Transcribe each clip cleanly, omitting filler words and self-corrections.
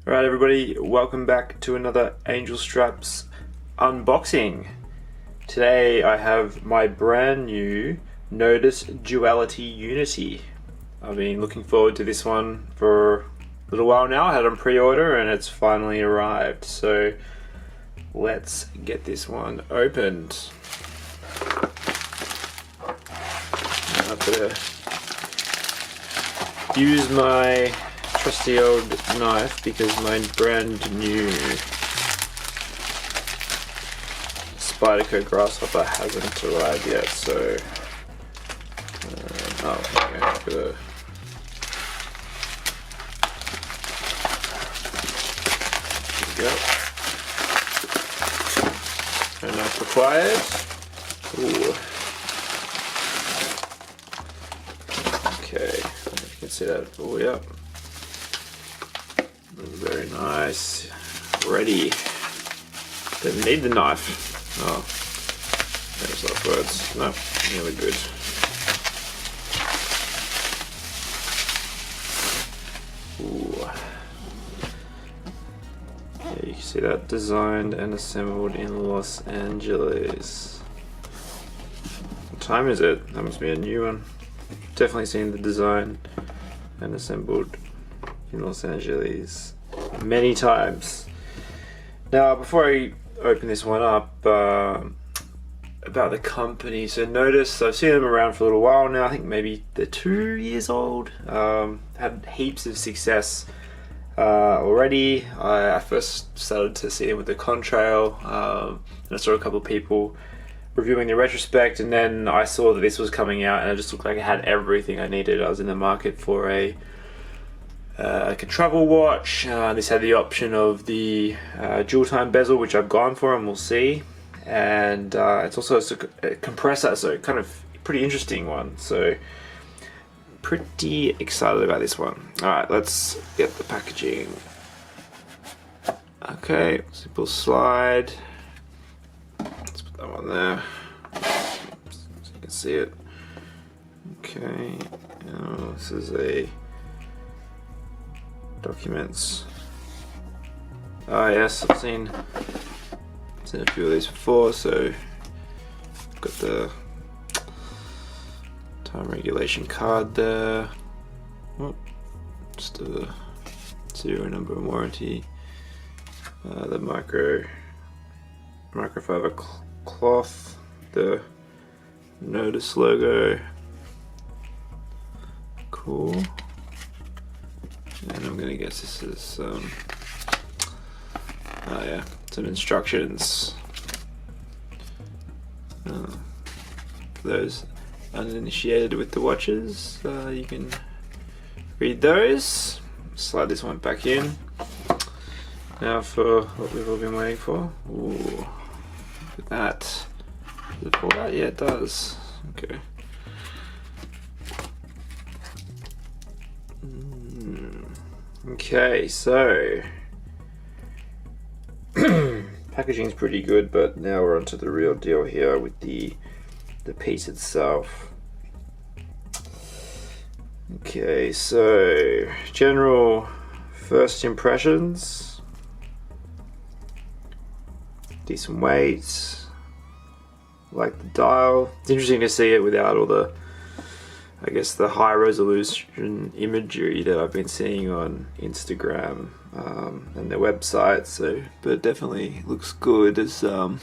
Alright everybody, welcome back to another Angel Straps unboxing. Today I have my brand new Nodus Duality Unity. I've been looking forward to this one for a little while now. I had it on pre-order and it's finally arrived. So let's get this one opened. I'm gonna use my trusty old knife because my brand new Spyderco grasshopper hasn't arrived yet, so okay, no knife required. Ooh. Okay, you can see that. Oh yeah. Very nice. Ready. Didn't need the knife. Oh, there's those words. No, really good. Ooh. Yeah, you can see that. Designed and assembled in Los Angeles. What time is it? That must be a new one. Definitely seen the design and assembled in Los Angeles many times. Now, before I open this one up, about the company. So Nodus, I've seen them around for a little while now. I think maybe they're 2 years old. Had heaps of success already. I first started to see them with the contrail, and I saw a couple of people reviewing the retrospect, and then I saw that this was coming out and it just looked like it had everything I needed. I was in the market for a travel watch. This had the option of the dual time bezel, which I've gone for and we'll see, and it's also a compressor, so kind of pretty interesting one. So pretty excited about this one. Alright, let's get the packaging. Okay, simple slide. Let's put that one there so you can see it. Okay, this is a documents. Ah yes, I've seen a few of these before. So got the time regulation card there. Oh, just a serial number and warranty. The microfiber cloth, the Nodus logo. Cool. And I'm gonna guess this is some instructions. For those uninitiated with the watches, you can read those. Slide this one back in. Now for what we've all been waiting for. Ooh, look at that. Does it pull out? Yeah, it does. Okay. Okay, so packaging's pretty good, but now we're onto the real deal here with the piece itself. Okay, so general first impressions. Decent weight. Like the dial. It's interesting to see it without all the, I guess, the high resolution imagery that I've been seeing on Instagram and their website. So, but it definitely looks good. There's some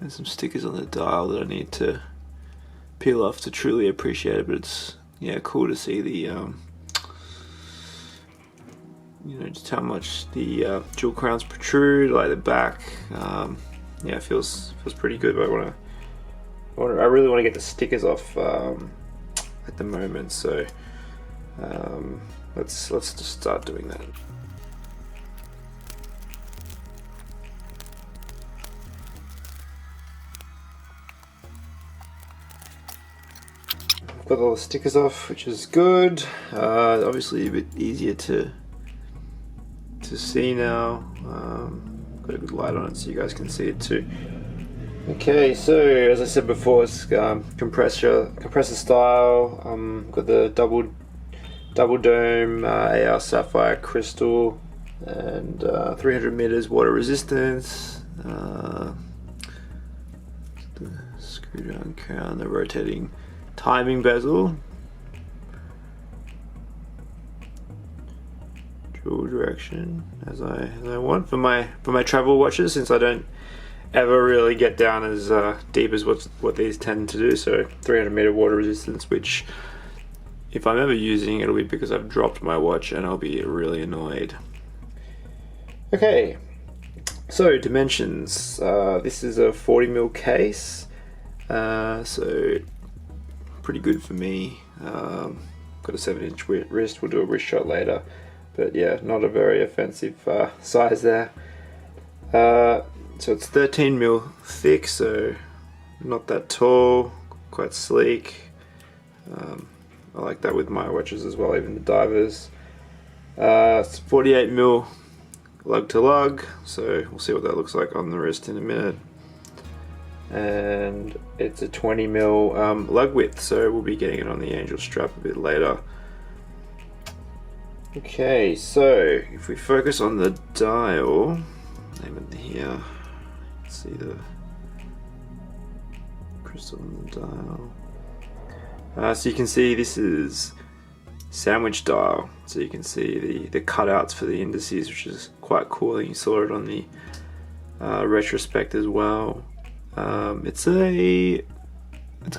stickers on the dial that I need to peel off to truly appreciate it. But it's cool to see the just how much the jewel crowns protrude, like the back. It feels pretty good. But I really want to get the stickers off at the moment, so let's just start doing that. I've got all the stickers off, which is good. Obviously a bit easier to see now. Got a good light on it so you guys can see it too. Okay, so as I said before, it's compressor style. Got the double dome AR sapphire crystal and 300 meters water resistance. The screw down crown, the rotating timing bezel, dual direction as I want for my travel watches, since I don't ever really get down as deep as what these tend to do. So 300 meter water resistance, which if I'm ever using, it'll be because I've dropped my watch and I'll be really annoyed. Okay, so dimensions. This is a 40mm case, so pretty good for me. Got a 7-inch wrist. We'll do a wrist shot later, but yeah, not a very offensive size there. So it's 13mm thick, so not that tall, quite sleek. I like that with my watches as well, even the divers. It's 48mm lug to lug, so we'll see what that looks like on the wrist in a minute. And it's a 20mm lug width, so we'll be getting it on the Angel strap a bit later. Okay, so if we focus on the dial, name it here, see the crystal on the dial. So you can see this is sandwich dial, so you can see the cutouts for the indices, which is quite cool. You saw it on the retrospect as well. It's kind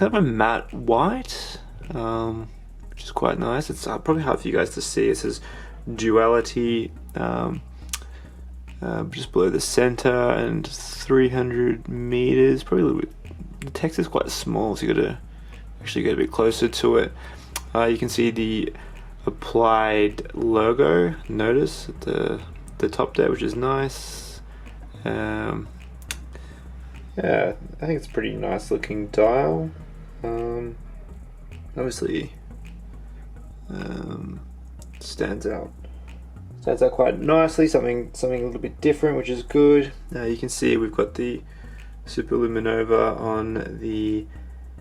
of a matte white, which is quite nice. It's probably hard for you guys to see. It says Duality just below the center, and 300 meters. Probably a little bit. The text is quite small, so you got to actually get a bit closer to it. You can see the applied logo, Nodus, at the top there, which is nice. Yeah, I think it's a pretty nice looking dial. Obviously, stands out quite nicely. Something a little bit different, which is good. You can see we've got the Superluminova on the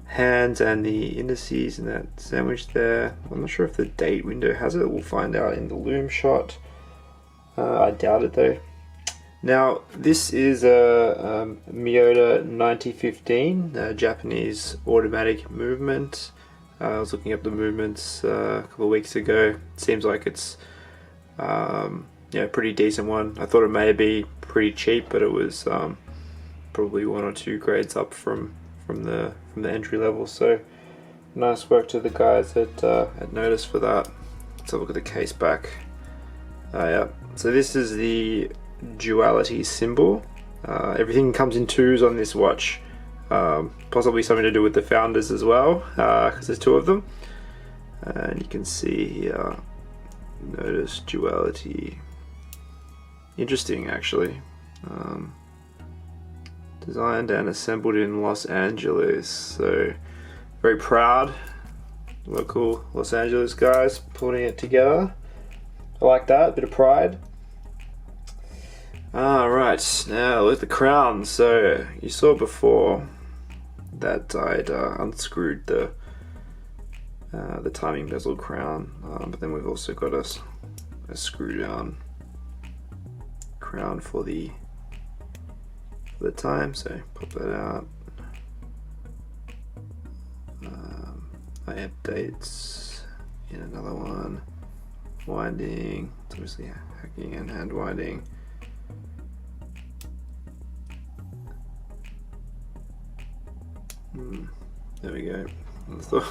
hands and the indices in that sandwich there. I'm not sure if the date window has it. We'll find out in the loom shot. I doubt it though. Now this is a Miyota 9015, Japanese automatic movement. I was looking up the movements a couple of weeks ago. It seems like it's a pretty decent one. I thought it may be pretty cheap, but it was probably 1 or 2 grades up from the entry level. So nice work to the guys at Nodus for that. Let's have a look at the case back. Yeah, so this is the duality symbol. Everything comes in 2s on this watch. Possibly something to do with the founders as well, because there's 2 of them. And you can see here, Nodus Duality. Interesting, actually. Designed and assembled in Los Angeles, so very proud. Local Los Angeles guys putting it together. I like that, a bit of pride. Alright, now look at the crown. So you saw before that I'd unscrewed the timing bezel crown, but then we've also got a screw down crown for the time, so pop that out. I have dates in another one. Winding, it's obviously hacking and hand winding. There we go.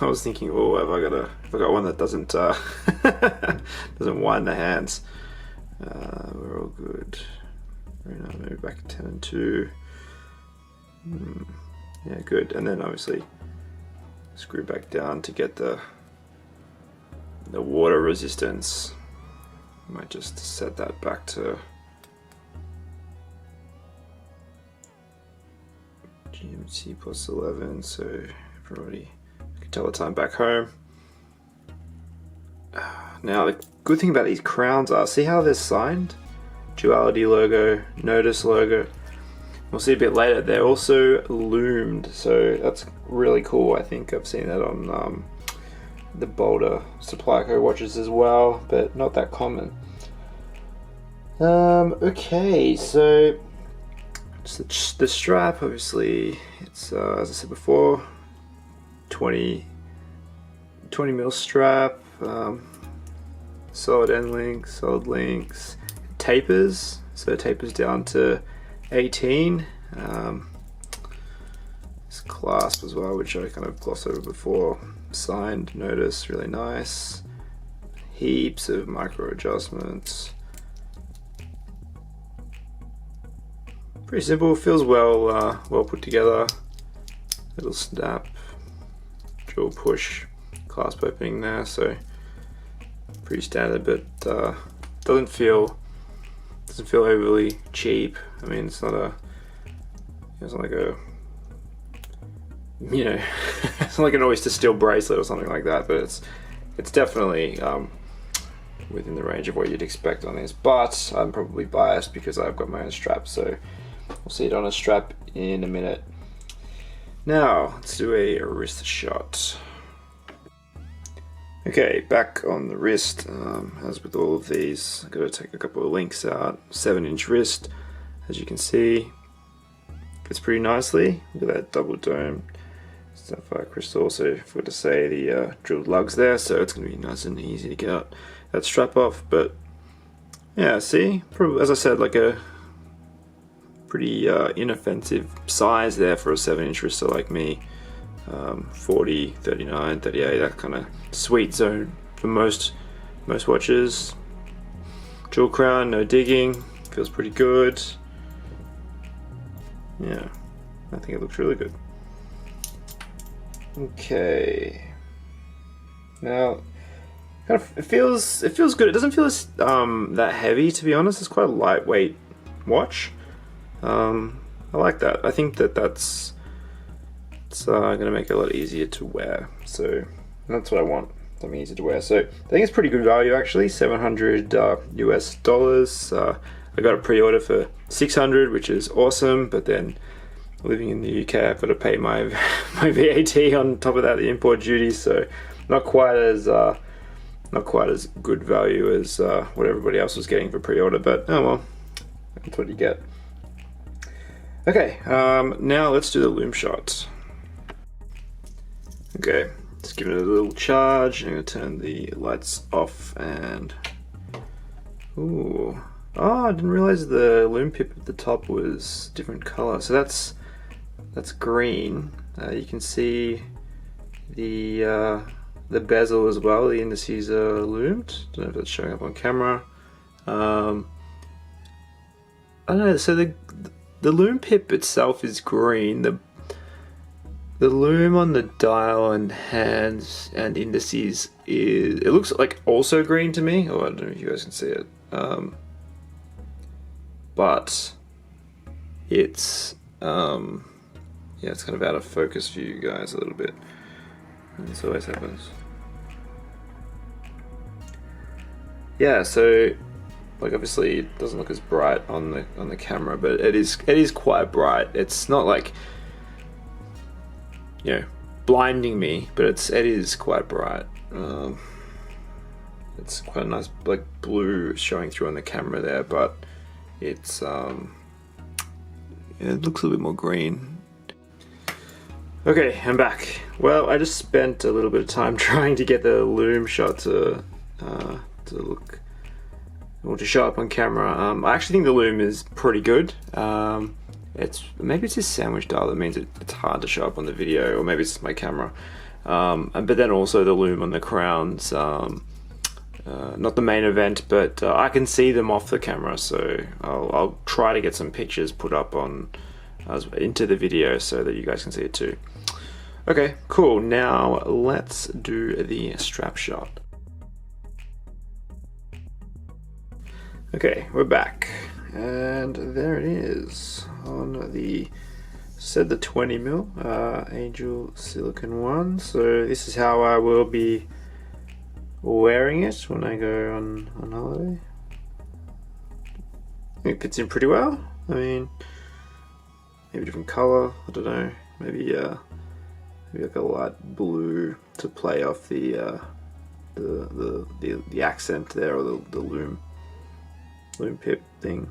I was thinking, oh, have I got one that doesn't doesn't wind the hands. We're all good. Very nice. Maybe back 10 and 2. Yeah, good. And then obviously screw back down to get the water resistance. Might just set that back to GMT plus 11, so everybody can tell the time back home. Now the good thing about these crowns are, see how they're signed? Duality logo, Nodus logo. We'll see a bit later, they're also loomed, so that's really cool. I think I've seen that on the Boulder Supply Co watches as well, but not that common. Okay, so the strap, obviously, it's as I said before, 20 mil strap, solid end links, solid links, tapers, so it tapers down to 18. This clasp as well, which I kind of glossed over before, signed Nodus, really nice. Heaps of micro adjustments. Pretty simple, feels well put together. Little snap, dual push, clasp opening there, so pretty standard, but doesn't feel overly cheap. I mean, it's not like a, you know, it's not like an oyster steel bracelet or something like that, but it's definitely within the range of what you'd expect on this. But I'm probably biased because I've got my own strap, so we'll see it on a strap in a minute. Now let's do a wrist shot. Okay, back on the wrist. As with all of these, I've got to take a couple of links out. 7-inch wrist, as you can see, fits pretty nicely. Look at that double dome sapphire crystal. So if we were to say the drilled lugs there, so it's going to be nice and easy to get that strap off. But yeah, see, probably, as I said, like a pretty inoffensive size there for a 7-inch wrister like me. 40, 39, 38, that kind of sweet zone for most watches. Jewel crown, no digging, feels pretty good. Yeah, I think it looks really good. Okay, now kind of it feels good. It doesn't feel as that heavy, to be honest. It's quite a lightweight watch. I like that. I think that's going to make it a lot easier to wear. So that's what I want, something easy to wear. So I think it's pretty good value actually, $700 US. I got a pre-order for $600, which is awesome. But then living in the UK, I've got to pay my VAT on top of that, the import duty. So not quite as good value as what everybody else was getting for pre-order. But oh well, that's what you get. Okay, now let's do the loom shot. Okay, just give it a little charge. I'm gonna turn the lights off and ooh, oh, I didn't realize the loom pip at the top was different color. So that's green. You can see the bezel as well. The indices are loomed. Don't know if that's showing up on camera. I don't know. So the loom pip itself is green. The loom on the dial and hands and indices it looks like also green to me. Oh, I don't know if you guys can see it. But it's yeah, it's kind of out of focus for you guys a little bit. This always happens. Yeah, so like obviously it doesn't look as bright on the camera, but it is quite bright. It's not like, you know, blinding me, but it is quite bright. It's quite a nice like blue showing through on the camera there, but it's yeah, it looks a little bit more green. Okay, I'm back. Well, I just spent a little bit of time trying to get the loom shot to look or to show up on camera. I actually think the loom is pretty good. Maybe it's this sandwich dial that means it's hard to show up on the video, or maybe it's my camera. But then also the loom on the crowns, not the main event, but I can see them off the camera, so I'll try to get some pictures put up on into the video so that you guys can see it too. Okay, cool. Now let's do the strap shot. Okay, we're back. And there it is on the 20 mil Angel Silicone one. So this is how I will be wearing it when I go on holiday. I think it fits in pretty well. I mean, maybe a different color. I don't know. Maybe like a light blue to play off the accent there, or the loom. loom pip thing.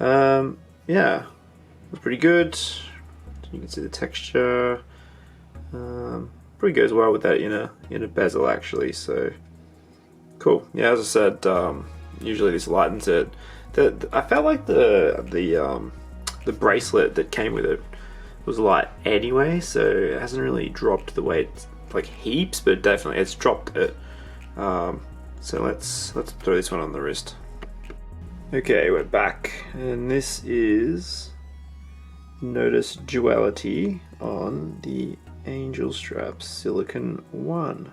Yeah, it was pretty good. You can see the texture. Pretty goes well with that inner bezel actually. So cool. Yeah, as I said, usually this lightens it. I felt like the bracelet that came with it was light anyway, so it hasn't really dropped the weight like heaps, but definitely it's dropped it. So let's throw this one on the wrist. Okay, we're back, and this is Nodus Duality on the Angel Straps Silicone 1.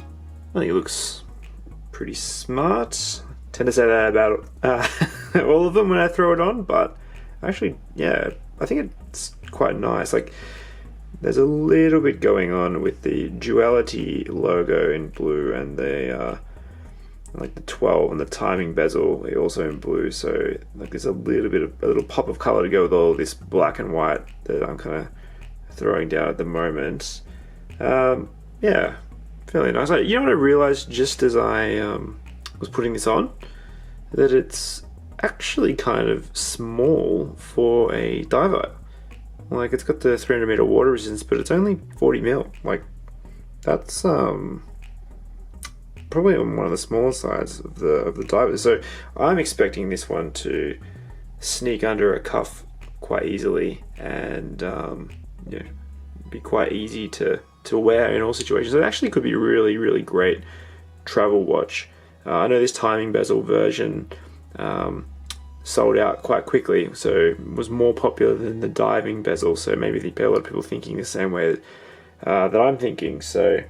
I think it looks pretty smart. I tend to say that about all of them when I throw it on, but actually, yeah, I think it's quite nice. Like, there's a little bit going on with the Duality logo in blue, and the like the 12 and the timing bezel also in blue. So like there's a little pop of color to go with all this black and white that I'm kind of throwing down at the moment. Yeah, fairly nice. You know what I realized just as I was putting this on? That it's actually kind of small for a diver. Like, it's got the 300 meter water resistance, but it's only 40 mil. Like, that's probably on one of the smaller sides of the divers. So I'm expecting this one to sneak under a cuff quite easily, and be quite easy to wear in all situations. It actually could be a really, really great travel watch. I know this timing bezel version sold out quite quickly, so it was more popular than the diving bezel, so maybe there'd be a lot of people thinking the same way that I'm thinking. So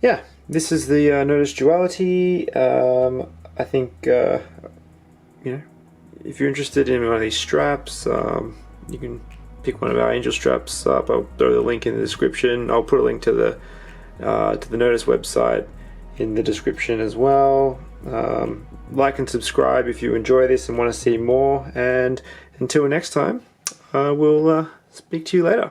yeah, this is the Nodus Duality. I think if you're interested in one of these straps, you can pick one of our Angel Straps up. I'll throw the link in the description. I'll put a link to the Nodus website in the description as well. Like and subscribe if you enjoy this and want to see more, and until next time, we'll speak to you later.